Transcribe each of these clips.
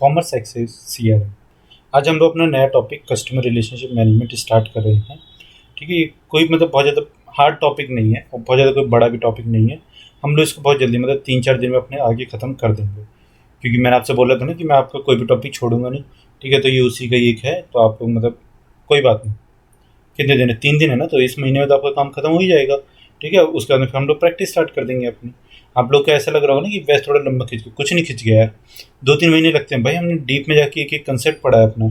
Commerce access CRM. आज हम लोग अपना नया topic customer relationship management start कर रहे हैं। ठीक है, ये कोई मतलब बहुत ज़्यादा हार्ड टॉपिक नहीं है और बहुत ज़्यादा कोई बड़ा भी टॉपिक नहीं है। हम लोग इसको बहुत जल्दी मतलब 3-4 दिन में अपने आगे ख़त्म कर देंगे, क्योंकि मैंने आपसे बोला था ना कि मैं आपका कोई भी टॉपिक छोड़ूंगा नहीं। ठीक है, तो ये उसी का एक है, तो आप लोग मतलब कोई बात नहीं। कितने दिन है? 3 दिन है ना, तो इस महीने में तो आपका काम खत्म हो ही जाएगा। ठीक है, उसके बाद में फिर हम लोग प्रैक्टिस स्टार्ट कर देंगे अपनी। आप लोग को ऐसा लग रहा होगा ना कि बैच थोड़ा लंबा खींच के, कुछ नहीं खींच गया है। 2-3 महीने लगते हैं भाई, हमने डीप में जाके एक एक कंसेप्ट पढ़ा है अपना।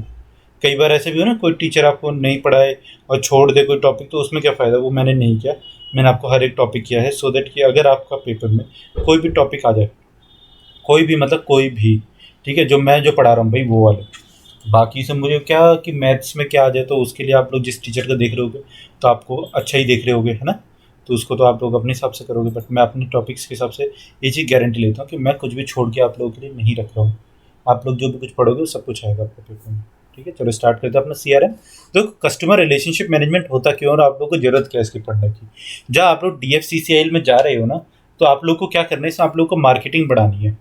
कई बार ऐसे भी हो ना, कोई टीचर आपको नहीं पढ़ाए और छोड़ दे कोई टॉपिक, तो उसमें क्या फ़ायदा। वो मैंने नहीं किया, मैंने आपको हर एक टॉपिक किया है, सो दैट कि अगर आपका पेपर में कोई भी टॉपिक आ जाए, कोई भी मतलब कोई भी, ठीक है, जो मैं जो पढ़ा रहा हूँ भाई वो वाले, बाकी से मुझे क्या कि मैथ्स में क्या आ जाए, तो उसके लिए आप लोग जिस टीचर को देख रहे होगे तो आपको अच्छा ही देख रहे होगे, है ना। तो उसको तो आप लोग अपने हिसाब से करोगे, बट मैं अपने टॉपिक्स के हिसाब से ये चीज़ गारंटी लेता हूँ कि मैं कुछ भी छोड़ के आप लोगों के लिए नहीं रख रहा हूँ। आप लोग जो भी कुछ पढ़ोगे वो सब कुछ आएगा आपके पेपर में। ठीक है, चलो स्टार्ट करते हैं अपना सीआरएम। तो कस्टमर रिलेशनशिप मैनेजमेंट होता क्यों और आप लोग को जरूरत क्या है इसकी पढ़ने की। जब आप लोग डीएफसीसीआईएल में जा रहे हो ना, तो आप लोग को क्या करना है, इसमें आप लोग को मार्केटिंग बढ़ानी है।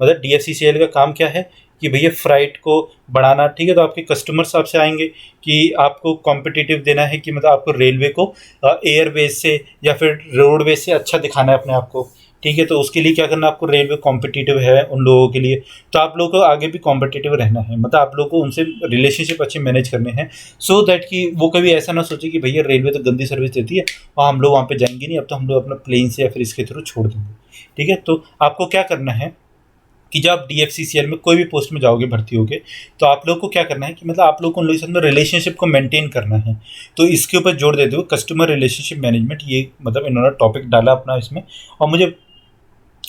मतलब डीएफसीसीएल का काम क्या है कि भैया फ्राइट को बढ़ाना। ठीक है, तो आपके कस्टमर्स आपसे आएंगे कि आपको कॉम्पिटिटिव देना है, कि मतलब आपको रेलवे को एयरवेज से या फिर रोडवेज से अच्छा दिखाना है अपने आप को। ठीक है, तो उसके लिए क्या करना, आपको रेलवे कॉम्पिटिटिव है उन लोगों के लिए, तो आप लोगों को आगे भी कॉम्पिटिटिव रहना है। मतलब आप लोगों को उनसे रिलेशनशिप अच्छे मैनेज करने हैं, सो दैट कि वो कभी ऐसा ना सोचे कि भैया रेलवे तो गंदी सर्विस देती है और हम लोग वहाँ पे जाएंगे नहीं, अब तो हम लोग अपना प्लेन से या फिर इसके थ्रू छोड़ देंगे। ठीक है, तो आपको क्या करना है कि जब आप डीएफसीसीएल में कोई भी पोस्ट में जाओगे, भर्ती होगे, तो आप लोग को क्या करना है कि मतलब आप लोग को उन लोगों के साथ में रिलेशनशिप को मेंटेन करना है। तो इसके ऊपर जोर देते हुए कस्टमर रिलेशनशिप मैनेजमेंट, ये मतलब इन्होंने टॉपिक डाला अपना इसमें। और मुझे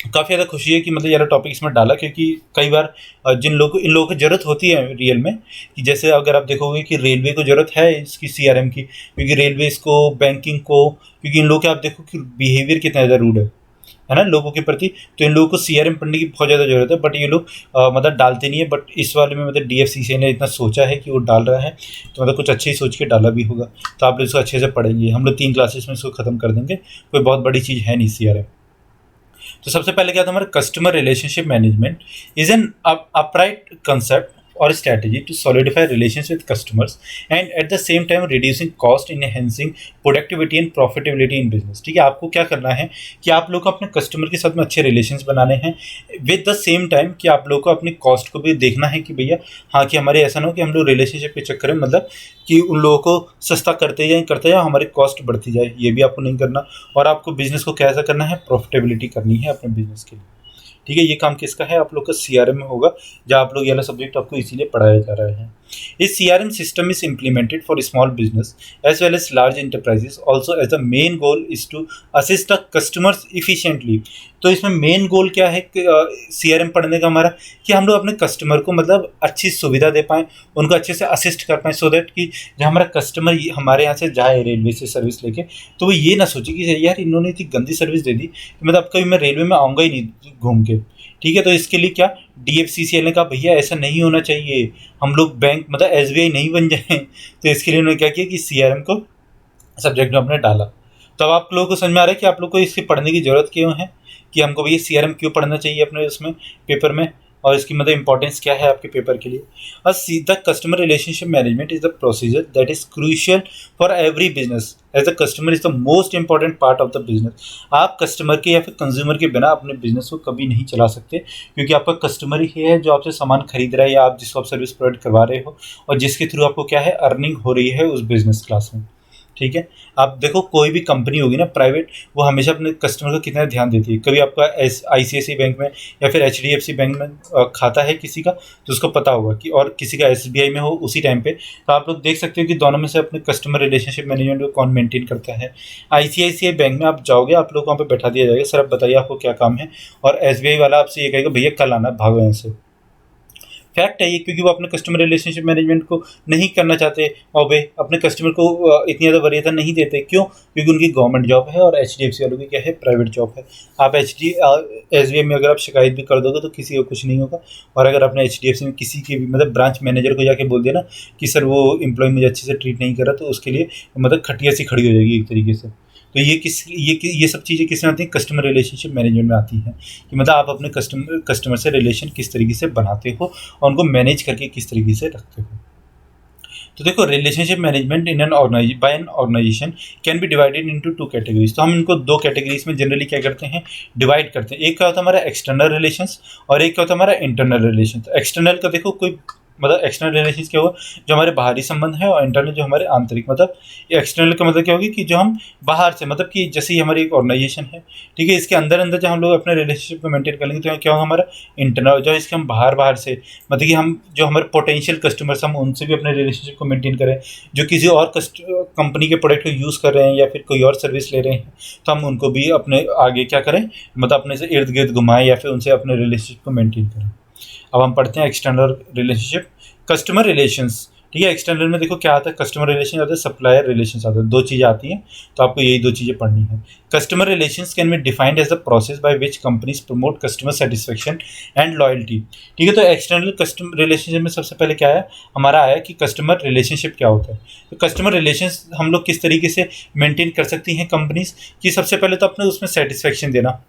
काफ़ी ज़्यादा खुशी है कि मतलब यार टॉपिक इसमें डाला, क्योंकि कई बार जिन लोगों को इन लोगों की ज़रूरत होती है रियल में, कि जैसे अगर आप देखोगे कि रेलवे को ज़रूरत है इसकी सीआरएम की, क्योंकि रेलवे इसको बैंकिंग को, क्योंकि इन लोगों के आप देखो कि बिहेवियर कितना ज़्यादा रूड है ना लोगों के प्रति। तो इन लोगों को सीआरएम पढ़ने की बहुत ज़्यादा जरूरत है, बट ये लोग मतलब डालते नहीं है। बट इस वाले में मतलब डीएफसीसी ने इतना सोचा है कि वो डाल रहा है, तो मतलब कुछ अच्छे ही सोच के डाला भी होगा। तो आप लोग इसको अच्छे से पढ़ेंगे, हम लोग 3 क्लासेस में इसको खत्म कर देंगे, कोई बहुत बड़ी चीज़ है नहीं सीआरएम। तो सबसे पहले क्या था, हमारा customer relationship management is an upright concept or strategy to solidify relations with customers and at the same time reducing cost, enhancing productivity and profitability in business। ठीक है, आपको क्या करना है कि आप लोग को अपने कस्टमर के साथ में अच्छे रिलेशंस बनाने हैं, विद द सेम टाइम कि आप लोग को अपनी कॉस्ट को भी देखना है कि भैया हाँ, कि हमारे ऐसा ना हो कि हम लोग रिलेशनशिप के चक्कर में मतलब कि उन लोगों को सस्ता करते जाए हमारी कॉस्ट बढ़ती जाए, ये भी आपको नहीं करना। और आपको बिजनेस को कैसा करना है, प्रॉफिटेबिलिटी करनी है अपने बिजनेस के लिए। ठीक है, ये काम किसका है, आप लोग का सीआरएम में होगा, जहाँ आप लोग ये वाला सब्जेक्ट आपको इसीलिए पढ़ाया जा रहा है। इस CRM system is implemented for small business as well as large enterprises also as the main goal is to assist the customers efficiently. तो इसमें मेन गोल क्या है सीआरएम पढ़ने का हमारा, कि हम लोग अपने कस्टमर को मतलब अच्छी सुविधा दे पाएँ, उनको अच्छे से असिस्ट कर पाएँ, सो दैट कि जब हमारा कस्टमर हमारे यहाँ से जाए रेलवे से सर्विस लेके, तो वो ये ना सोचे कि यार इन्होंने इतनी गंदी सर्विस दे दी कि मतलब अब कभी मैं रेलवे में आऊँगा ही नहीं घूम के। ठीक है, तो इसके लिए क्या डीएफसीसीएल ने कहा भैया ऐसा नहीं होना चाहिए, हम लोग बैंक मतलब एसबीआई नहीं बन जाए। तो इसके लिए उन्होंने क्या किया कि सीआरएम को सब्जेक्ट में अपने डाला। तो अब आप लोगों को समझ में आ रहा है कि आप लोग को इसकी पढ़ने की जरूरत क्यों है, कि हमको भैया सीआरएम क्यों पढ़ना चाहिए अपने उसमें पेपर में, और इसकी मतलब इंपॉर्टेंस क्या है आपके पेपर के लिए। और सीधा customer relationship management is the procedure that is crucial for every business as the customer is the most important part of the business. आप कस्टमर के या फिर कंज्यूमर के बिना अपने बिजनेस को कभी नहीं चला सकते, क्योंकि आपका कस्टमर ही है जो आपसे सामान खरीद रहा है या आप जिसको आप सर्विस प्रोवाइड करवा रहे हो, और जिसके थ्रू आपको क्या है अर्निंग हो रही है उस बिजनेस क्लास में। ठीक है, आप देखो कोई भी कंपनी होगी ना प्राइवेट, वो हमेशा अपने कस्टमर का कितना ध्यान देती है। कभी आपका आईसीआईसी बैंक में या फिर एचडीएफसी बैंक में खाता है किसी का, तो उसको पता होगा कि, और किसी का एसबीआई में हो उसी टाइम पे, तो आप लोग देख सकते हो कि दोनों में से अपने कस्टमर रिलेशनशिप मैनेजमेंट को कौन मेंटेन करता है। आईसीआईसीआई बैंक में आप जाओगे, आप लोग को वहाँ पे बैठा दिया जाएगा, सर आप बताइए आपको क्या काम है, और एसबीआई वाला आपसे ये कहेगा भैया कल आना, भागो यहाँ से। फैक्ट है ये, क्योंकि वो अपने कस्टमर रिलेशनशिप मैनेजमेंट को नहीं करना चाहते और वे अपने कस्टमर को इतनी ज़्यादा वरीयता नहीं देते। क्यों? क्योंकि उनकी गवर्नमेंट जॉब है और एचडीएफसी वालों की क्या है, प्राइवेट जॉब है। आप एसबीआई में अगर आप शिकायत भी कर दोगे तो किसी को कुछ नहीं होगा, और अगर आपने एचडीएफसी में किसी के भी मतलब ब्रांच मैनेजर को जाके बोल दिया ना कि सर वो एम्प्लॉय मुझे अच्छे से ट्रीट नहीं कर रहा, तो उसके लिए मतलब खटिया सी खड़ी हो जाएगी एक तरीके से। तो ये सब चीज़ें किस में आती हैं, कस्टमर रिलेशनशिप मैनेजमेंट में आती हैं, कि मतलब आप अपने कस्टमर से रिलेशन किस तरीके से बनाते हो और उनको मैनेज करके किस तरीके से रखते हो। तो देखो, relationship management in an by an organisation can be divided into 2 categories. तो हम इनको 2 कैटेगरीज में जनरली क्या करते हैं, डिवाइड करते हैं। एक क्या होता है हमारा एक्सटर्नल रिलेशंस और एक क्या होता है हमारा इंटरनल रिलेशंस। एक्सटर्नल का देखो कोई मतलब एक्सटर्नल रिलेशंस क्या हुआ, जो हमारे बाहरी संबंध है, और इंटरनल जो हमारे आंतरिक। मतलब एक्सटर्नल का मतलब क्या होगी कि जो हम बाहर से, मतलब कि जैसे ही हमारी एक ऑर्गेनाइजेशन है, ठीक है, इसके अंदर अंदर जब हम लोग अपने रिलेशनशिप को मेंटेन कर लेंगे तो क्या होगा हमारा इंटरनल। जो इसके हम बाहर से मतलब कि हम जो हमारे पोटेंशियल कस्टमर्स हम उनसे भी अपने रिलेशनशिप को मेंटेन करें, जो किसी और कंपनी के प्रोडक्ट को यूज़ कर रहे हैं या फिर कोई और सर्विस ले रहे हैं, तो हम उनको भी अपने आगे क्या करें, मतलब अपने से इर्द गिर्द घुमाएं या फिर उनसे अपने रिलेशनशिप को मेंटेन करें। अब हम पढ़ते हैं एक्सटर्नल रिलेशनशिप, कस्टमर रिलेशंस। ठीक है, एक्सटर्नल में देखो क्या आता है, कस्टमर रिलेशन आता है, सप्लायर रिलेशंस आता है। 2 चीज़ें आती हैं, तो आपको यही 2 चीज़ें पढ़नी है। Customer relations can be defined as the process by which companies promote customer satisfaction and loyalty. ठीक है, तो एक्सटर्नल कस्टमर रिलेशनशिप में सबसे पहले क्या है हमारा आया कि कस्टमर रिलेशनशिप क्या होता है। तो कस्टमर रिलेशंस हम लोग किस तरीके से मेंटेन कर सकती हैं कंपनीज, कि सबसे पहले तो अपने उसमें सेटिस्फेक्शन देना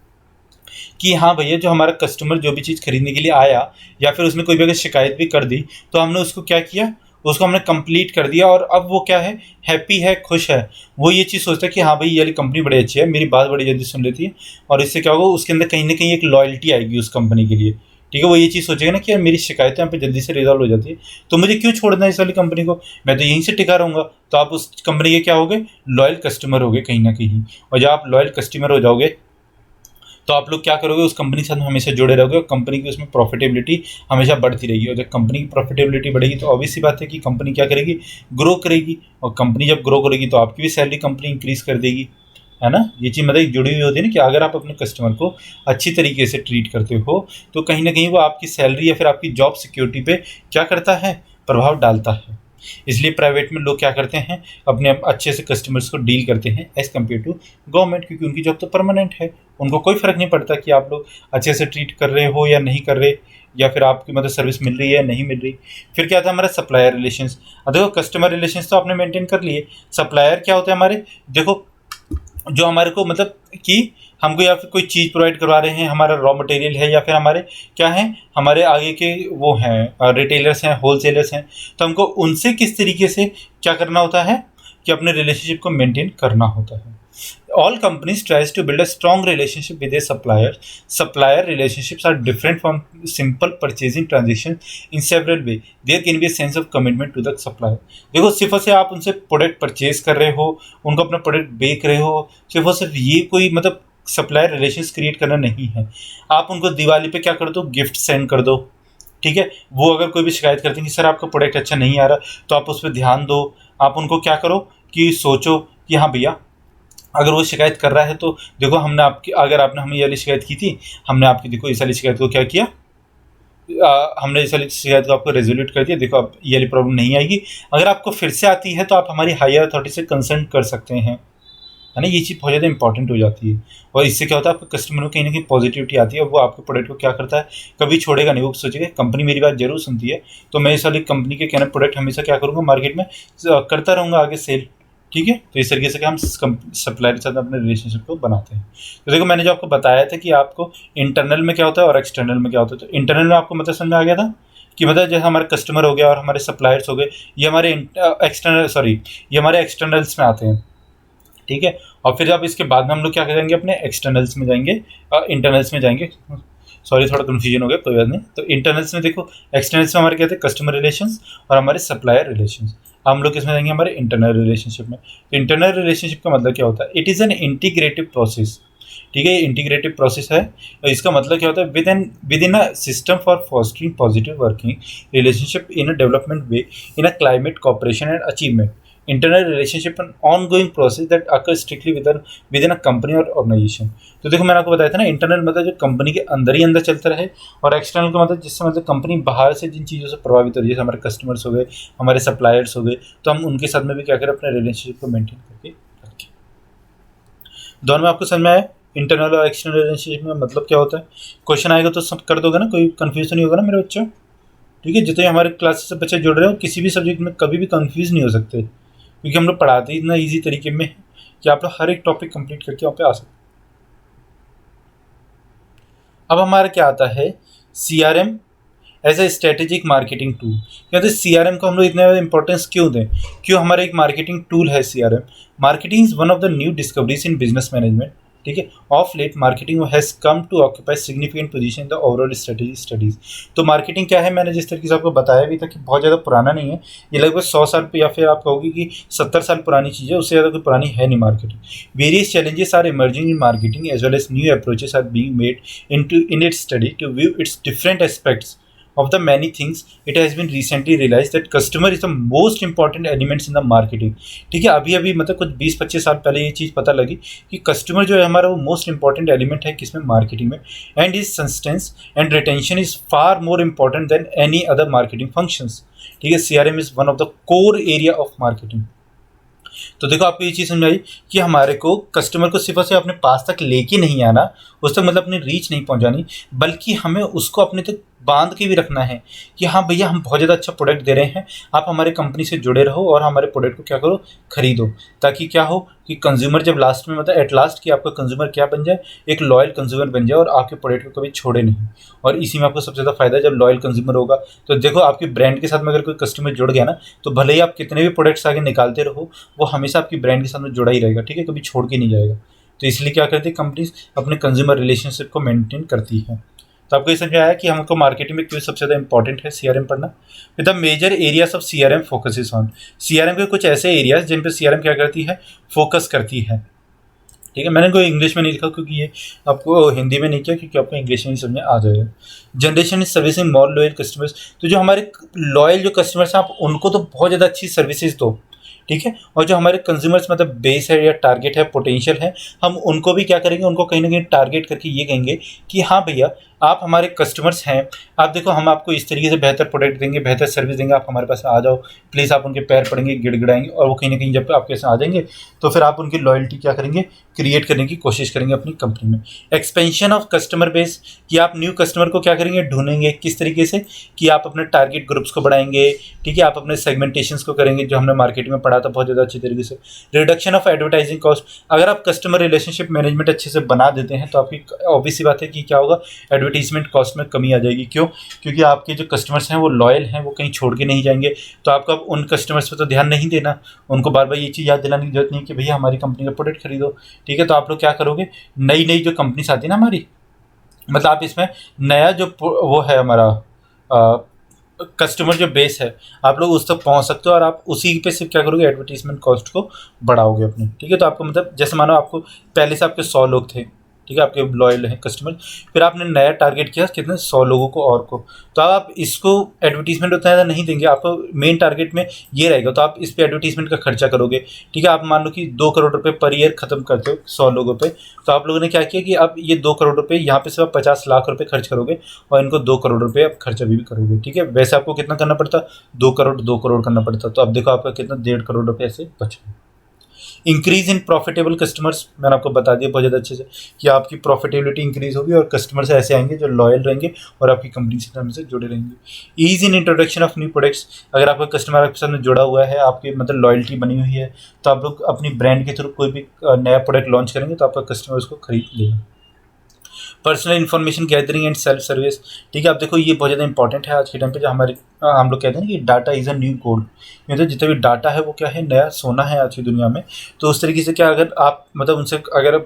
कि हाँ भैया, जो हमारा कस्टमर जो भी चीज़ खरीदने के लिए आया या फिर उसने कोई भी अगर शिकायत भी कर दी, तो हमने उसको क्या किया, उसको हमने कंप्लीट कर दिया, और अब वो क्या है, हैप्पी है, खुश है। वो ये चीज़ सोचता है कि हाँ भाई, ये वाली कंपनी बड़ी अच्छी है, मेरी बात बड़ी जल्दी सुन लेती है, और इससे क्या होगा, उसके अंदर कहीं ना कहीं एक लॉयल्टी आएगी उस कंपनी के लिए। ठीक है, वो ये चीज़ सोचेगा ना कि यार मेरी शिकायतें यहाँ पे जल्दी से रिजॉल्व हो जाती है, तो मुझे क्यों छोड़ना है इस वाली कंपनी को, मैं तो यहीं से टिका रहूँगा। तो आप उस कंपनी के क्या होगे, लॉयल कस्टमर होगे कहीं ना कहीं। और जब आप लॉयल कस्टमर हो जाओगे तो आप लोग क्या करोगे, उस कंपनी के साथ हमेशा जुड़े रहोगे, और कंपनी की उसमें प्रॉफिटेबिलिटी हमेशा बढ़ती रहेगी। और जब कंपनी की प्रॉफिटेबिलिटी बढ़ेगी तो ऑब्वियस सी बात है कि कंपनी क्या करेगी, ग्रो करेगी। और कंपनी जब ग्रो करेगी तो आपकी भी सैलरी कंपनी इंक्रीज कर देगी, है ना। ये चीज़ मतलब जुड़ी हुई होती है ना, कि अगर आप अपने कस्टमर को अच्छी तरीके से ट्रीट करते हो तो कहीं ना कहीं वो आपकी सैलरी या फिर आपकी जॉब सिक्योरिटी पे क्या करता है, प्रभाव डालता है। इसलिए प्राइवेट में लोग क्या करते हैं, अपने अच्छे से कस्टमर्स को डील करते हैं एज कम्पेयर टू गवर्नमेंट, क्योंकि उनकी जॉब तो परमानेंट है। उनको कोई फ़र्क नहीं पड़ता कि आप लोग अच्छे से ट्रीट कर रहे हो या नहीं कर रहे, या फिर आपकी मतलब सर्विस मिल रही है या नहीं मिल रही। फिर क्या था हमारा सप्लायर रिलेशंस। देखो, कस्टमर रिलेशंस तो आपने मेंटेन कर लिए। सप्लायर क्या होते हैं हमारे, देखो जो हमारे को मतलब कि हमको या फिर कोई चीज़ प्रोवाइड करवा रहे हैं, हमारा रॉ मटेरियल है, या फिर हमारे क्या है, हमारे आगे के वो हैं रिटेलर्स हैं, होलसेलर्स हैं, तो हमको उनसे किस तरीके से क्या करना होता है, कि अपने रिलेशनशिप को मेंटेन करना होता है। All companies tries to build a strong relationship with their suppliers. Supplier relationships are different from simple purchasing transactions in several ways. There can be a sense of commitment to the supplier. देखो, सिर्फ और सिर्फ आप उनसे product purchase कर रहे हो, उनको अपना प्रोडक्ट बेच रहे हो, सिर्फ और सिर्फ ये कोई मतलब सप्लायर रिलेशंस क्रिएट करना नहीं है। आप उनको दिवाली पे क्या कर दो, गिफ्ट सेंड कर दो। ठीक है, वो अगर कोई भी शिकायत करते हैं कि सर आपका प्रोडक्ट अच्छा नहीं आ रहा, तो आप उस पर ध्यान दो। आप उनको क्या करो कि सोचो कि हाँ भैया, अगर वो शिकायत कर रहा है तो देखो, हमने आपकी, अगर आपने हमें ये वाली शिकायत की थी, हमने आपकी देखो इस वाली शिकायत को क्या किया, हमने इस वाली शिकायत को आपको रेजोल्यूट कर दिया। देखो, अब ये वाली प्रॉब्लम नहीं आएगी। अगर आपको फिर से आती है तो आप हमारी हायर अथॉरिटी से कंसल्ट कर सकते हैं, है ना। ये चीज़ बहुत ज़्यादा इंपॉर्टेंट हो जाती है, और इससे क्या होता है, आपके कस्टमर में कहीं ना कहीं पॉजिटिविटी आती है, और वो आपके प्रोडक्ट को क्या करता है, कभी छोड़ेगा नहीं। वो सोचेगा कंपनी मेरी बात जरूर सुनती है, तो मैं इस वाली कंपनी के कहना प्रोडक्ट हमेशा क्या करूँगा, मार्केट में करता रहूँगा आगे सेल। ठीक है, तो इस तरीके से हम सप्लायर के साथ अपने रिलेशनशिप को बनाते हैं। तो देखो, मैंने जो आपको बताया था कि आपको इंटरनल में क्या होता है और एक्सटर्नल में क्या होता है, तो इंटरनल में आपको मतलब समझ में आ गया था कि मतलब जैसे हमारे कस्टमर हो गया और हमारे सप्लायर्स हो गए, ये हमारे ये हमारे एक्सटर्नल्स में आते हैं। ठीक है, और फिर अब इसके बाद में हम लोग क्या करेंगे, अपने एक्सटर्नल्स में जाएंगे, इंटरनल्स में जाएंगे। सॉरी, थोड़ा कन्फ्यूजन हो गया, कोई बात नहीं। तो इंटरनल्स में देखो, एक्सटर्नल्स में हमारे क्या थे, कस्टमर रिलेशंस और हमारे सप्लायर रिलेशंस। हम लोग किसमें जाएंगे, हमारे इंटरनल रिलेशनशिप में। तो इंटरनल रिलेशनशिप का मतलब क्या होता है, it is an integrative process. ठीक है, ये इंटीग्रेटिव प्रोसेस है। इसका मतलब क्या होता है, with in a system for fostering positive working relationship in a development way, in a climate cooperation and achievement. Internal relationship an ongoing process that occur strictly with in a company और organisation. तो देखो, मैंने आपको बताया था ना, internal मतलब जो कंपनी के अंदर ही अंदर चलता रहे, और एक्सटर्नल का मतलब जिससे मतलब कंपनी बाहर से जिन चीज़ों से प्रभावित हो रही है, जैसे हमारे कस्टमर्स हो गए, हमारे सप्लायर्स हो गए, तो हम उनके साथ में भी क्या करें, अपने रिलेशनशिप को मेंटेन करके रखें। दोनों में आपको समझ में आया, इंटरनल और एक्सटर्नल रिलेशनशिप में मतलब क्या होता है। क्वेश्चन आएगा तो सब कर दोगे ना, कोई कन्फ्यूज नहीं होगा ना मेरे बच्चों। ठीक है, जितने हमारे क्लासेस से बच्चे जुड़ रहे हो, किसी भी सब्जेक्ट में कभी भी कन्फ्यूज नहीं हो सकते, क्योंकि हम लोग पढ़ाते ही इतना ईजी तरीके में कि आप लोग हर एक टॉपिक कंप्लीट करके वहाँ पे आ सकते हैं। अब हमारा क्या आता है, CRM as a strategic marketing tool. कहते हैं CRM को हम लोग इतना इंपॉर्टेंस क्यों दें, क्यों हमारा एक मार्केटिंग टूल है CRM। Marketing is one of the new discoveries in business management, ठीक है। Of late marketing has come to occupy significant position in the overall strategy studies. तो मार्केटिंग क्या है, मैंने जिस तरीके से आपको बताया भी था कि बहुत ज़्यादा पुराना नहीं है, ये लगभग 100 साल या फिर आप कहोगे कि 70 साल पुरानी चीज़ है, उससे ज़्यादा कोई पुरानी है नहीं marketing. Various challenges are emerging in marketing as well as new approaches are being made in its study to view its different aspects of the many things. It has been recently realized that customer is the most important elements in the marketing, ठीक है। अभी अभी मतलब कुछ 20-25 साल पहले ये चीज़ पता लगी कि कस्टमर जो है हमारा वो मोस्ट इंपॉर्टेंट एलिमेंट है किसमें, मार्केटिंग में। And is sustains and retention is far more important than any other marketing functions, ठीक है। CRM is one of the core area of marketing. तो देखो आपको ये चीज़ समझाई कि हमारे को कस्टमर को सिर्फ से अपने पास तक लेके नहीं आना, उस तक मतलब अपनी रीच नहीं पहुंचानी, बल्कि हमें उसको अपने तक बांध के भी रखना है कि हाँ भैया हम बहुत ज़्यादा अच्छा प्रोडक्ट दे रहे हैं, आप हमारे कंपनी से जुड़े रहो और हमारे प्रोडक्ट को क्या करो, खरीदो। ताकि क्या हो कि कंज्यूमर जब लास्ट में मतलब एट लास्ट कि आपका कंज्यूमर क्या बन जाए, एक लॉयल कंज्यूमर बन जाए और आपके प्रोडक्ट को कभी छोड़े नहीं। और इसी में आपको सबसे ज़्यादा फायदा है जब लॉयल कंज्यूमर होगा। तो देखो आपकी ब्रांड के साथ में अगर कोई कस्टमर जुड़ गया ना, तो भले ही आप कितने भी प्रोडक्ट्स आगे निकालते रहो, वो हमेशा आपकी ब्रांड के साथ में जुड़ा ही रहेगा, ठीक है, कभी छोड़ के नहीं जाएगा। तो इसलिए क्या करती है कंपनीज, अपने कंज्यूमर रिलेशनशिप को मेंटेन करती है। तो आपको ये समझ में आया कि हमको मार्केटिंग में क्यों सबसे ज़्यादा इंपॉर्टेंट है CRM पढ़ना। With the major areas of CRM focuses on, CRM के कुछ ऐसे एरियाज जिन पे CRM क्या करती है, फोकस करती है, ठीक है। मैंने कोई इंग्लिश में नहीं लिखा क्योंकि ये आपको हिंदी में नहीं किया, क्योंकि आपको इंग्लिश में ही समझ में आ जाएगा। Generation is servicing more loyal customers, तो जो हमारे लॉयल जो कस्टमर्स हैं आप उनको तो बहुत ज़्यादा अच्छी सर्विसेज दो, ठीक है। और जो हमारे कंज्यूमर्स मतलब बेस है या टारगेट है, पोटेंशियल है, हम उनको भी क्या करेंगे, उनको कहीं ना कहीं टारगेट करके ये कहेंगे कि हाँ भैया आप हमारे कस्टमर्स हैं, आप देखो हम आपको इस तरीके से बेहतर प्रोडक्ट देंगे, बेहतर सर्विस देंगे, आप हमारे पास आ जाओ प्लीज़। आप उनके पैर पड़ेंगे, गिड़गिड़ाएंगे, और वो कहीं ना कहीं जब आपके साथ आ जाएंगे तो फिर आप उनकी लॉयल्टी क्या करेंगे, क्रिएट करने की कोशिश करेंगे अपनी कंपनी में। एक्सपेंशन ऑफ कस्टमर बेस, कि आप न्यू कस्टमर को क्या करेंगे, ढूंढेंगे किस तरीके से, कि आप अपने टारगेट ग्रुप्स को बढ़ाएंगे, ठीक है, आप अपने सेगमेंटेशंस को करेंगे, जो हमने मार्केट में पढ़ा था बहुत ज़्यादा अच्छी तरीके से। रिडक्शन ऑफ एडवर्टाइजिंग कॉस्ट, अगर आप कस्टमर रिलेशनशिप मैनेजमेंट अच्छे से बना देते हैं तो आपकी ऑब्वियस सी बात है कि क्या होगा, एडवर्टीजमेंट कॉस्ट में कमी आ जाएगी। क्यों, क्योंकि आपके जो कस्टमर्स हैं वो लॉयल हैं, वो कहीं छोड़ के नहीं जाएंगे। तो आपको अब उन कस्टमर्स पर तो ध्यान नहीं देना, उनको बार बार ये चीज़ याद दिलाने की जरूरत नहीं कि भैया हमारी कंपनी का प्रोडक्ट खरीदो, ठीक है। तो आप लोग क्या करोगे, नई नई जो कंपनीज आती है ना हमारी, मतलब आप इसमें नया जो वो है हमारा कस्टमर जो बेस है, आप लोग उस तक पहुंच सकते हो और आप उसी पे सिर्फ क्या करोगे, एडवर्टीजमेंट कॉस्ट को बढ़ाओगे अपनी, ठीक है। तो आपको मतलब जैसे मानो आपको पहले से आपके 100 लोग थे, ठीक है, आपके लॉयल हैं कस्टमर, फिर आपने नया टारगेट किया कितने, 100 लोगों को और को, तो आप इसको एडवर्टीजमेंट उतना ज़्यादा नहीं देंगे, आपको मेन टारगेट में ये रहेगा, तो आप इस पे एडवर्टीजमेंट का खर्चा करोगे, ठीक है। आप मान लो कि 2 करोड़ रुपए पर ईयर खत्म करते हो 100 लोगों पे, तो आप लोगों ने क्या किया कि अब ये 2 करोड़ रुपए यहाँ पे सिर्फ 50 लाख रुपए खर्च करोगे और इनको 2 करोड़ रुपए आप खर्चा भी करोगे, ठीक है। वैसे आपको कितना करना पड़ता, 2 करोड़ करना पड़ता, तो अब देखो आपका कितना 1.5 करोड़ रुपये ऐसे बचा। इंक्रीज इन प्रॉफिटेबल कस्टमर्स, मैंने आपको बता दिया बहुत ज़्यादा अच्छे से कि आपकी प्रॉफिटेबिलिटी इंक्रीज होगी और कस्टमर्स ऐसे आएंगे जो लॉयल रहेंगे और आपकी कंपनी से टाइम से जुड़े रहेंगे। Ease in introduction of new products, अगर आपका कस्टमर आपके साथ में जुड़ा हुआ है, आपकी मतलब लॉयल्टी बनी हुई है, तो आप लोग अपनी ब्रांड के थ्रू कोई भी नया प्रोडक्ट लॉन्च करेंगे तो आपका कस्टमर उसको खरीद लेगा। Personal information gathering and self service, ठीक है। आप देखो ये बहुत ज़्यादा इंपॉर्टेंट है आज के टाइम पे, जो हमारे हम लोग कहते हैं कि data is a new gold, मतलब जितना भी डाटा है वो क्या है, नया सोना है आज की दुनिया में। तो उस तरीके से क्या, अगर आप मतलब उनसे अगर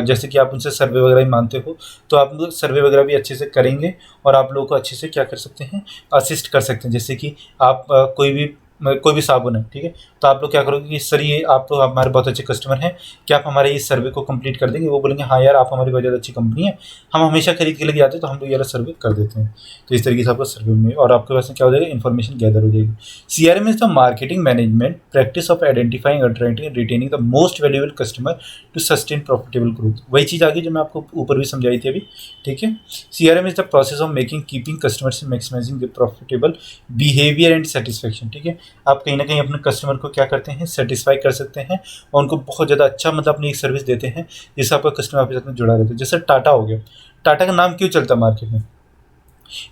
जैसे कि आप उनसे सर्वे वगैरह ही मानते हो, तो आप लोग सर्वे वगैरह भी अच्छे से करेंगे और आप लोगों को अच्छे से क्या कर सकते हैं, असिस्ट कर सकते हैं। जैसे कि आप कोई भी साबुन है, ठीक है, तो आप लोग क्या करोगे कि सर ये आप लोग हमारे बहुत अच्छे कस्टमर हैं, क्या आप हमारे इस सर्वे को कंप्लीट कर देंगे, वो बोलेंगे हाँ यार आप हमारी बहुत ज़्यादा अच्छी कंपनी है, हम हमेशा खरीद के लेके आते हैं, तो हम लोग यार सर्वे कर देते हैं। तो इस तरीके से आपका सर्वे में और आपके पास क्या हो जाएगा, इन्फॉर्मेशन गैदर हो जाएगी। CRM is the marketing management practice of identifying, attracting and retaining the most valuable customer to sustain profitable growth. वही चीज़ आ गई जो मैं आपको ऊपर भी समझाई थी अभी, ठीक है। CRM is the process of making keeping customers maximising the profitable behaviour and satisfaction, ठीक है। आप कहीं ना कहीं अपने कस्टमर को क्या करते हैं, सेटिस्फाई कर सकते हैं और उनको बहुत ज़्यादा अच्छा मतलब अपनी एक सर्विस देते हैं जिससे आपका कस्टमर आपके साथ में जुड़ा रहता है। जैसे टाटा हो गया, टाटा का नाम क्यों चलता है मार्केट में,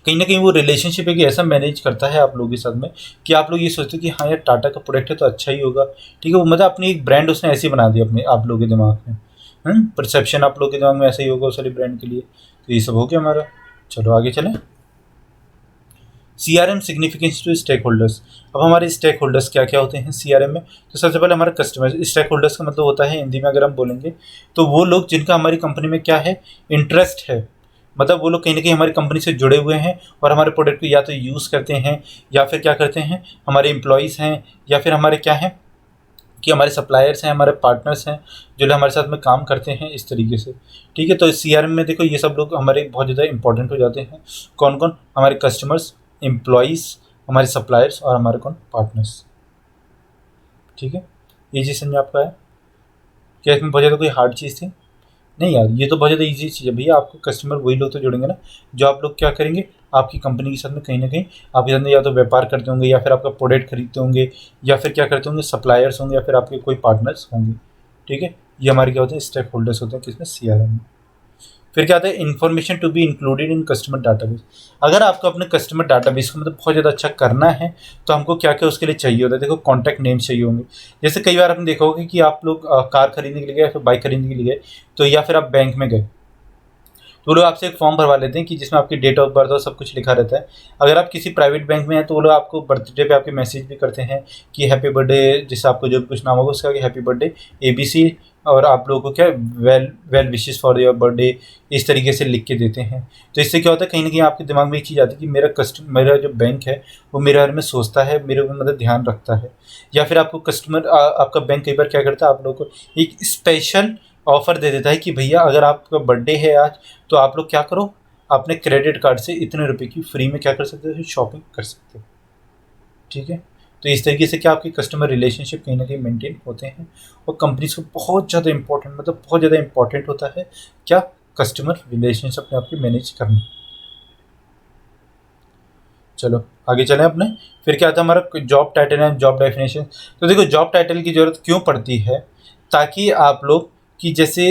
कहीं ना कहीं वो रिलेशनशिप एक ऐसा मैनेज करता है आप लोगों के साथ में कि आप लोग ये सोचते हो कि हाँ यार टाटा का प्रोडक्ट है तो अच्छा ही होगा। ठीक है, वो मतलब अपनी एक ब्रांड उसने ऐसी बना दी अपने आप लोगों के दिमाग में, परसेप्शन आप लोगों के दिमाग में ऐसा ही होगा उस वाली ब्रांड के लिए। तो ये सब हो गया हमारा। चलो आगे चलें। CRM significance to stakeholders. अब हमारे स्टेक होल्डर्स क्या क्या होते हैं CRM में? तो सबसे पहले हमारा कस्टमर। स्टेक होल्डर्स का मतलब होता है हिंदी में अगर हम बोलेंगे तो वो लोग जिनका हमारी कंपनी में क्या है, इंटरेस्ट है। मतलब वो लोग कहीं ना कहीं हमारी कंपनी से जुड़े हुए हैं और हमारे प्रोडक्ट को या तो यूज़ करते हैं या फिर क्या करते हैं, हमारे एम्प्लॉयज़ हैं या फिर हमारे क्या हैं कि हमारे सप्लायर्स हैं, हमारे पार्टनर्स हैं जो लोग हमारे साथ में काम करते हैं इस तरीके से। ठीक है, तो CRM में देखो ये सब लोग हमारे बहुत ज़्यादा इंपॉर्टेंट हो जाते हैं। कौन कौन? हमारे कस्टमर्स, एम्प्लॉयज़, हमारे सप्लायर्स और हमारे कौन? पार्टनर्स। ठीक है, ये चीज़ समझ आपका है? क्या इसमें बहुत ज़्यादा कोई हार्ड चीज़ थी? नहीं यार, ये तो बहुत ज़्यादा ईजी चीज़ है भैया। आपको कस्टमर वही लोग तो जुड़ेंगे ना जो आप लोग क्या करेंगे, आपकी कंपनी के साथ में कहीं ना कहीं आपके साथ में या तो व्यापार करते होंगे या फिर आपका प्रोडक्ट खरीदते होंगे या फिर क्या करते होंगे, सप्लायर्स होंगे या फिर आपके कोई पार्टनर्स होंगे। ठीक है, ये हमारे क्या होते हैं, स्टेक होल्डर्स होते हैं किसमें, CRM में। फिर क्या आता है, information to be included in customer database. अगर आपको अपने कस्टमर डाटाबेस को मतलब बहुत ज़्यादा अच्छा करना है तो हमको क्या क्या उसके लिए चाहिए होता है। देखो कॉन्टैक्ट नेम चाहिए होंगे। जैसे कई बार आपने देखा होगा कि आप लोग कार खरीदने के लिए गए या फिर बाइक खरीदने के लिए गए, तो या फिर आप बैंक में गए तो वो लोग आपसे एक फॉर्म भरवा लेते हैं कि जिसमें आपकी डेट ऑफ बर्थ और सब कुछ लिखा रहता है। अगर आप किसी प्राइवेट बैंक में हैं तो वो लोग आपको बर्थडे पे आपके मैसेज भी करते हैं कि हैप्पी बर्थडे, जिससे आपको जो भी कुछ नाम होगा उसका कि हैप्पी बर्थडे ABC, और आप लोगों को क्या well well wishes for your birthday इस तरीके से लिख के देते हैं। तो इससे क्या होता है, कहीं ना कहीं आपके दिमाग में एक चीज़ आती है कि मेरा जो बैंक है वो मेरे बारे में सोचता है, मेरे ऊपर मतलब ध्यान रखता है। या फिर आपको आपका बैंक कई बार क्या करता है, आप लोगों को एक स्पेशल ऑफर दे देता है कि भैया अगर आपका बर्थडे है आज तो आप लोग क्या करो, अपने क्रेडिट कार्ड से इतने रुपए की फ्री में क्या कर सकते हो, शॉपिंग कर सकते हो। ठीक है, तो इस तरीके से क्या आपके कस्टमर रिलेशनशिप कहीं ना कहीं मेंटेन होते हैं और कंपनीज को बहुत ज़्यादा इंपॉर्टेंट, मतलब बहुत ज़्यादा इंपॉर्टेंट होता है क्या, कस्टमर रिलेशनशिप अपने आपकी मैनेज करना। चलो आगे चलें अपने। फिर क्या आता है हमारा job title and job definition. तो देखो जॉब टाइटल की ज़रूरत क्यों पड़ती है, ताकि आप लोग कि जैसे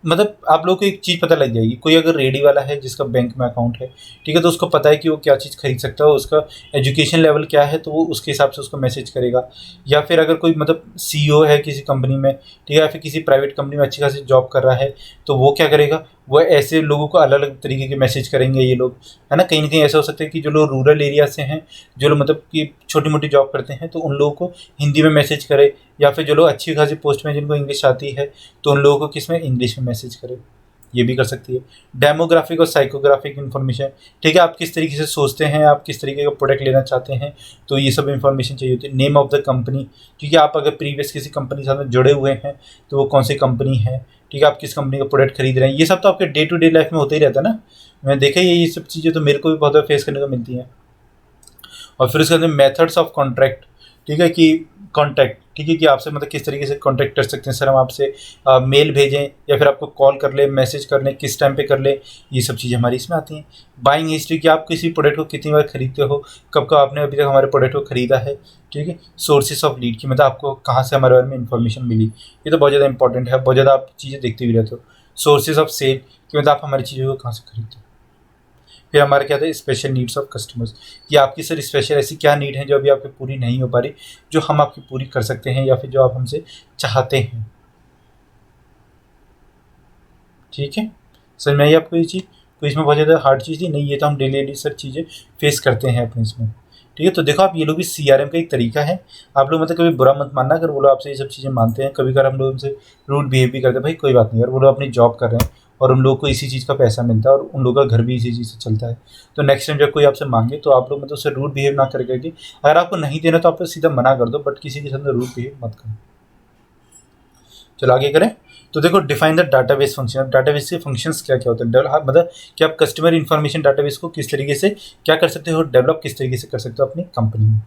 मतलब आप लोग को एक चीज़ पता लग जाएगी। कोई अगर रेडी वाला है जिसका बैंक में अकाउंट है, ठीक है, तो उसको पता है कि वो क्या चीज़ खरीद सकता है, उसका एजुकेशन लेवल क्या है, तो वो उसके हिसाब से उसको मैसेज करेगा। या फिर अगर कोई मतलब CEO है किसी कंपनी में, ठीक है, या फिर किसी प्राइवेट कंपनी में अच्छी खासी जॉब कर रहा है, तो वो क्या करेगा, वो ऐसे लोगों को अलग अलग तरीके के मैसेज करेंगे ये लोग, है ना। कहीं ना कहीं ऐसा हो सकता है कि जो लोग रूरल एरिया से हैं, जो लोग मतलब कि छोटी मोटी जॉब करते हैं, तो उन लोगों को हिंदी में मैसेज करे, या फिर जो लोग अच्छी खासी पोस्ट में जिनको इंग्लिश आती है तो उन लोगों को किस में, इंग्लिश में मैसेज करे, ये भी कर सकती है। डेमोग्राफिक और साइकोग्राफिक इन्फॉर्मेशन, ठीक है, आप किस तरीके से सोचते हैं, आप किस तरीके का प्रोडक्ट लेना चाहते हैं, तो ये सब इन्फॉर्मेशन चाहिए होती है। नेम ऑफ द कंपनी, ठीक है, आप अगर प्रीवियस किसी कंपनी के साथ में जुड़े हुए हैं तो वो कौन सी कंपनी है, ठीक है, आप किस कंपनी का प्रोडक्ट खरीद रहे हैं, ये सब तो आपके डे टू डे लाइफ में होता ही रहता है ना। मैं देखा ये सब चीज़ें तो मेरे को भी बहुत फेस करने को मिलती हैं। और फिर उसके अंदर मेथड्स ऑफ कॉन्ट्रैक्ट, ठीक है, कि कॉन्टैक्ट, ठीक है, कि आपसे मतलब किस तरीके से कॉन्टैक्ट कर सकते हैं सर, हम आपसे मेल भेजें या फिर आपको कॉल कर ले, मैसेज कर लें, किस टाइम पे कर ले, ये सब चीज़ें हमारी इसमें आती हैं। बाइंग हिस्ट्री, कि आप किसी प्रोडक्ट को कितनी बार खरीदते हो, कब कब आपने अभी तक हमारे प्रोडक्ट को खरीदा है। ठीक है, सोर्सेस ऑफ लीड, की मतलब आपको कहाँ से हमारे बारे में इन्फॉर्मेशन मिली, ये तो बहुत ज़्यादा इंपॉर्टेंट है, बहुत ज़्यादा आप चीज़ें देखते भी रहते हो। सोर्सेज ऑफ सेल, कि मतलब आप हमारी चीज़ों को कहाँ से खरीदते हो। फिर हमारे क्या था, स्पेशल नीड्स ऑफ कस्टमर्स, कि आपकी सर स्पेशल ऐसी क्या नीड है जो अभी आपकी पूरी नहीं हो पा रही, जो हम आपकी पूरी कर सकते हैं या फिर जो आप हमसे चाहते हैं। ठीक है, सर मैं ये आपको ये चीज़, कोई इसमें बहुत ज़्यादा हार्ड चीज़ थी नहीं, ये तो हम डेली सर चीज़ें फेस करते हैं अपने इसमें। ठीक है, तो देखो आप, ये लोग भी CRM का एक तरीका है। आप लोग मतलब कभी बुरा मत मानना अगर वो लोग आपसे ये सब चीज़ें मानते हैं। कभी कभार हम लोग उनसे रूड बिहेव भी करते हैं, भाई कोई बात नहीं यार, वो लोग अपनी जॉब कर रहे हैं और उन लोगों को इसी चीज़ का पैसा मिलता है और उन लोगों का घर भी इसी चीज़ से चलता है। तो नेक्स्ट टाइम जब कोई आपसे मांगे तो आप लोग मतलब उससे रूड बिहेव ना करके, अगर आपको नहीं देना तो आप सीधा मना कर दो, बट किसी के साथ रूड बिहेव मत करो। चलो आगे करें। तो देखो define the database function. Database के फंक्शंस क्या क्या होते हैं, मतलब कि आप कस्टमर इन्फॉर्मेशन डाटाबेस को किस तरीके से क्या कर सकते हो, डेवलप किस तरीके से कर सकते हो अपनी कंपनी में।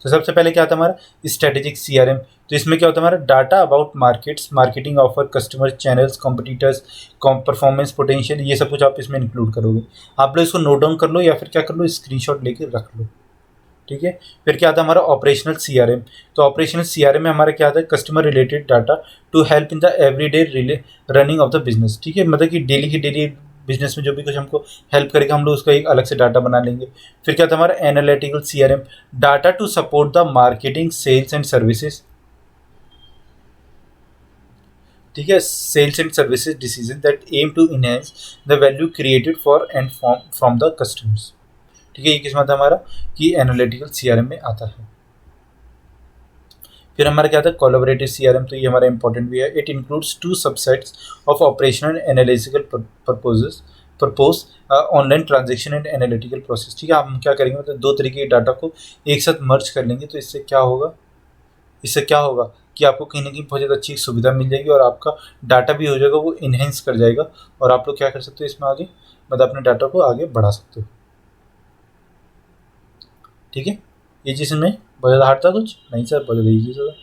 तो सबसे पहले क्या आता है हमारा स्ट्रेटेजिक CRM। तो इसमें क्या होता है हमारा, data about markets, marketing offer, customer channels, competitors, performance potential, ये सब कुछ आप इसमें इंक्लूड करोगे। आप लोग इसको नोट डाउन कर लो या फिर क्या कर लो, स्क्रीनशॉट लेके रख लो। ठीक है, फिर क्या आता है हमारा ऑपरेशनल CRM। तो ऑपरेशनल CRM में हमारा क्या आता है, customer related data to help in the everyday running of the business. ठीक है, मतलब कि डेली की डेली बिजनेस में जो भी कुछ हमको हेल्प करेगा हम लोग उसका एक अलग से डाटा बना लेंगे। फिर क्या था हमारा analytical CRM, data to support the marketing, sales and services. ठीक है, sales and services decision that aim to enhance the value created for and from the customers. ठीक है, ये किस में था हमारा कि एनालिटिकल CRM में आता है। फिर हमारा क्या था कोलैबोरेटिव CRM, तो ये हमारा इंपॉर्टेंट भी है। It includes 2 subsets of operational analytical purpose online transaction and analytical process. ठीक है, हम क्या करेंगे मतलब 2 तरीके के डाटा को एक साथ मर्ज कर लेंगे, तो इससे क्या होगा कि आपको कहीं ना कहीं बहुत ज़्यादा अच्छी सुविधा मिल जाएगी और आपका डाटा भी हो जाएगा वो इन्हेंस कर जाएगा, और आप लोग क्या कर सकते हो इसमें आगे मतलब अपने डाटा को आगे बढ़ा सकते हो। ठीक है, ये चीज़ में बहुत ज़्यादा हार्ड था कुछ नहीं सर, बहुत ज़्यादा ईजी था।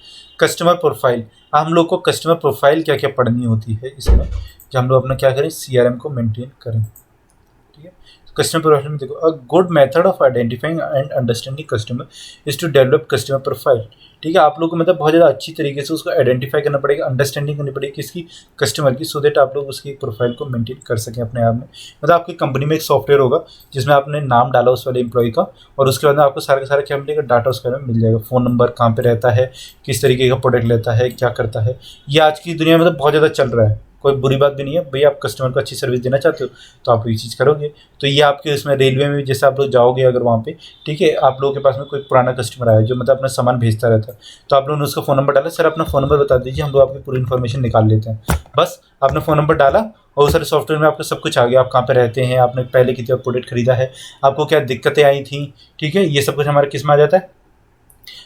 कस्टमर प्रोफाइल, हम लोग को कस्टमर प्रोफाइल क्या क्या पढ़नी होती है इसमें कि हम लोग अपना क्या करें CRM को मेंटेन करें। ठीक है, कस्टमर प्रोफाइल में देखो, a good method of identifying and understanding customer is to develop customer profile. ठीक है, आप लोग को मतलब बहुत ज़्यादा अच्छी तरीके से उसको आइडेंटिफाई करना पड़ेगा, अंडरस्टैंडिंग करनी पड़ेगी किसकी, कस्टमर की, सो दैट आप लोग उसकी प्रोफाइल को मेंटेन कर सकें अपने आप में। मतलब आपकी कंपनी में एक सॉफ्टवेयर होगा जिसमें आपने नाम डाला उस वाले एम्प्लॉय का, और उसके बाद में आपको सारा का सारा क्या मिलेगा, डाटा उसके बारे में मिल जाएगा, फ़ोन नंबर, कहाँ पे रहता है, किस तरीके का प्रोडक्ट लेता है, क्या करता है। ये आज की दुनिया में मतलब बहुत ज़्यादा चल रहा है, कोई बुरी बात भी नहीं है भैया, आप कस्टमर को अच्छी सर्विस देना चाहते हो तो आप ये चीज़ करोगे। तो ये आपके उसमें रेलवे में भी जैसे आप लोग जाओगे अगर वहाँ पे, ठीक है, आप लोगों के पास में कोई पुराना कस्टमर आया जो मतलब अपना सामान भेजता रहता है, तो आप लोगों ने उसका फ़ोन नंबर डाला, सर अपना फ़ोन नंबर बता दीजिए, हम लोग आपकी पूरी इन्फॉर्मेशन निकाल लेते हैं। बस आपने फ़ोन नंबर डाला और सारे सॉफ्टवेयर में आपका सब कुछ आ गया, आप कहाँ पे रहते हैं, आपने पहले कितना प्रोडक्ट खरीदा है, आपको क्या दिक्कतें आई थी। ठीक है, ये सब कुछ हमारे किस में आ जाता है,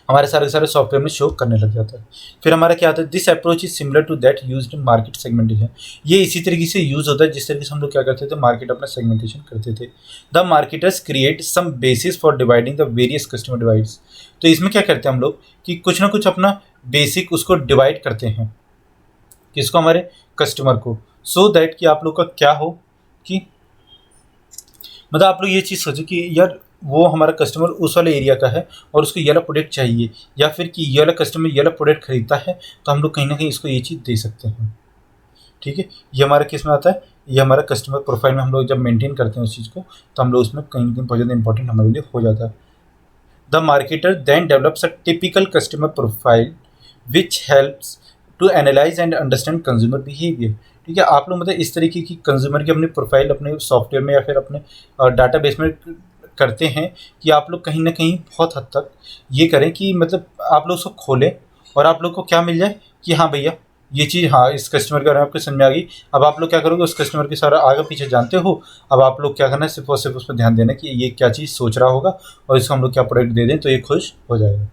हमारे सारे सॉफ्टवेयर में शो करने लग जाता है। फिर हमारा क्या आता है, this approach is similar to that used in market segmentation. ये इसी तरीके से यूज होता है जिस तरीके से हम लोग क्या करते थे, मार्केट अपना सेगमेंटेशन करते थे। The marketers create some basis for dividing the various customer divides. तो इसमें क्या करते हैं हम लोग कि कुछ ना कुछ अपना बेसिक उसको डिवाइड करते हैं, किसको, हमारे कस्टमर को, सो दैट कि आप लोग का क्या हो कि मतलब आप लोग ये चीज़ सोचो कि यार वो हमारा कस्टमर उस वाले एरिया का है और उसको ये वाला प्रोडक्ट चाहिए, या फिर कि ये वाला कस्टमर ये वाला प्रोडक्ट खरीदता है, तो हम लोग कहीं ना कहीं इसको ये चीज़ दे सकते हैं। ठीक है, ये हमारा किस में आता है, ये हमारा कस्टमर प्रोफाइल में हम लोग जब मेंटेन करते हैं उस चीज़ को, तो हम लोग उसमें कहीं ना कहीं बहुत ज़्यादा इंपॉर्टेंट हमारे लिए हो जाता है। The marketer then develops a typical customer profile which helps to analyse and understand consumer behaviour. ठीक है, आप लोग मतलब इस तरीके की कंज्यूमर की अपनी प्रोफाइल अपने सॉफ्टवेयर में या फिर अपने डाटाबेस में करते हैं कि आप लोग कहीं ना कहीं बहुत हद तक ये करें कि मतलब आप लोग उसको खोलें और आप लोग को क्या मिल जाए कि हाँ भैया ये चीज़, हाँ इस कस्टमर के बारे में आपको समझ में आ गई। अब आप लोग क्या करोगे, उस कस्टमर के सारा आगे पीछे जानते हो, अब आप लोग क्या करना है, सिर्फ और सिर्फ उस पर ध्यान देना कि ये क्या चीज़ सोच रहा होगा और इसको हम लोग क्या प्रोडक्ट दे दें तो ये खुश हो जाएगा।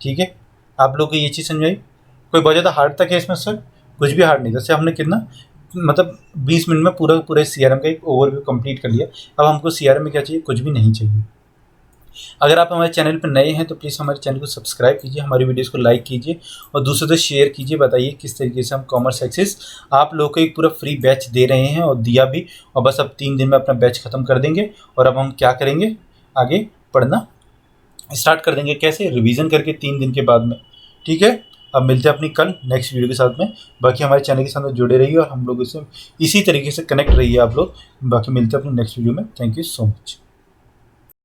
ठीक है, आप लोग को ये चीज़ समझ आई, कोई बहुत ज़्यादा हार्ड तक है इसमें सर, कुछ भी हार्ड नहीं था। जैसे हमने कितना मतलब 20 मिनट में पूरे CRM का एक ओवरव्यू कंप्लीट कर लिया। अब हमको CRM में क्या चाहिए, कुछ भी नहीं चाहिए। अगर आप हमारे चैनल पर नए हैं तो प्लीज़ हमारे चैनल को सब्सक्राइब कीजिए, हमारी वीडियोस को लाइक कीजिए और दूसरों से शेयर कीजिए। बताइए किस तरीके से हम कॉमर्स एक्सेस आप लोगों को एक पूरा फ्री बैच दे रहे हैं और दिया भी, और बस अब 3 दिन में अपना बैच ख़त्म कर देंगे और अब हम क्या करेंगे, आगे पढ़ना स्टार्ट कर देंगे। कैसे, रिवीजन करके 3 दिन के बाद में। ठीक है, अब मिलते हैं अपनी कल नेक्स्ट वीडियो के साथ में। बाकी हमारे चैनल के साथ जुड़े रहिए और हम लोग इसी तरीके से कनेक्ट रहिए आप लोग। बाकी मिलते हैं अपनी नेक्स्ट वीडियो में। Thank you so much.